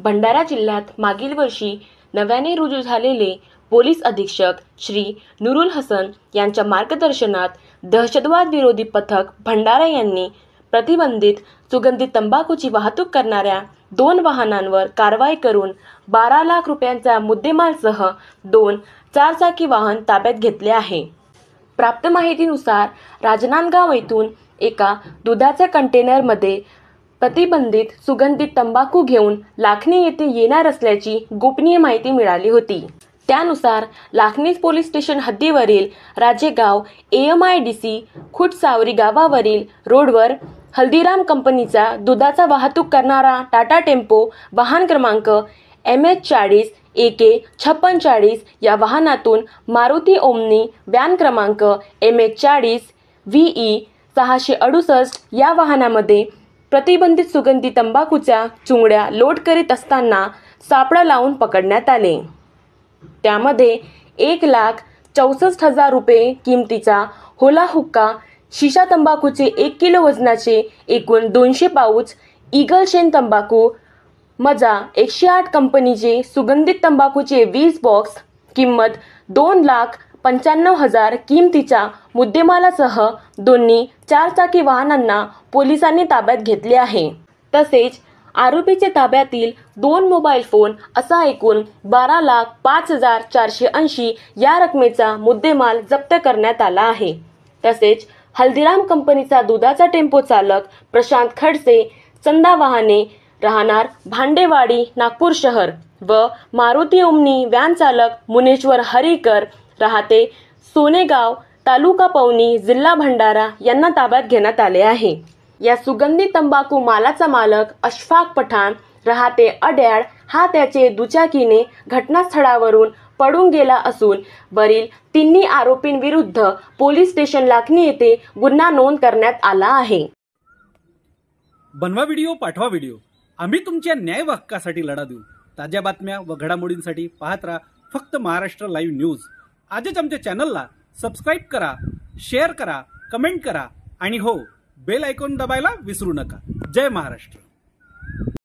भंडारा जिल्ह्यात मागील वर्षी नव्याने रुजू झालेले पोलीस अधीक्षक श्री नुरुल हसन यांच्या मार्गदर्शनात दहशतवाद विरोधी पथक भंडारा यांनी प्रतिबंधित सुगंधित तंबाखूची वाहतूक करणाऱ्या 2 वाहनांवर कारवाई करून 12 लाख रुपयांचा मुद्देमालसह 2 चारचाकी वाहन ताब्यात घेतले आहे। प्राप्त माहितीनुसार राजनांदगाव येथून एका दुधाच्या कंटेनरमध्ये प्रतिबंधित सुगंधित तंबाखू घेऊन लाखनी येथे येणार असल्याची गोपनीय माहिती मिळाली होती। त्यानुसार लाखनी पोलीस स्टेशन हद्दीवरील राजेगाव AMIDC खुटसावरी गावावरील रोडवर हल्दीराम कंपनीचा दुधाचा वाहतूक करणारा टाटा टेम्पो वाहन क्रमांक MH40 AK 5640 या वाहनातून मारुती ओमनी व्हॅन क्रमांक MH40 VE 668 या वाहनामध्ये प्रतिबंधित सुगंधी तंबाखूच्या चुंगड्या लोड करीत असताना सापळा लावून पकडण्यात आले। त्यामध्ये 1,64,000 रुपये किमतीचा होला हुक्का, शिशा तंबाखूचे 1 किलो वजनाचे एकूण 200 पाऊच, ईगल शेन तंबाखू, मजा 108 कंपनीचे सुगंधित तंबाखूचे 20 बॉक्स, किंमत 2,95,000 किमतीच्या मुद्देमालासह दोन्ही चारचाकी वाहनांना पोलिसांनी ताब्यात घेतले आहे। तसेच आरोपीच्या ताब्यातील 2 मोबाईल फोन असा एकूण 12,05,480 या रकमेचा मुद्देमाल जप्त करण्यात आला आहे। तसेच हल्दीराम कंपनीचा दुधाचा टेम्पो चालक प्रशांत खडसे, चंदा वाहने, राहणार भांडेवाडी नागपूर शहर व मारुती ओमनी व्हॅन चालक मुनेश्वर हरिकर राहते सोनेगाव तालुका पवनी जिल्हा भंडारा यांना ताब्यात घेण्यात आले आहे। या सुगंधी तंबाखू मालाचा मालक अशफाक पठाण राहते अड्याळ हा त्याचे दुचाकीने घटनास्थळावरून पळून गेला असून वरील तिन्ही आरोपींविरुद्ध पोलीस स्टेशन लाखनी येथे गुन्हा नोंद करण्यात आला आहे। बनवा व्हिडिओ, पाठवा व्हिडिओ, आम्ही तुमच्या न्याय व हक्कासाठी लढा देऊ। ताज्या बातम्या व घडामोडींसाठी पाहत राहा फक्त महाराष्ट्र लाईव्ह न्यूज। आजच आमच्या चॅनलला सबस्क्राईब करा, शेअर करा, कमेंट करा आणि हो, बेल आयकॉन दबायला विसरू नका। जय महाराष्ट्र।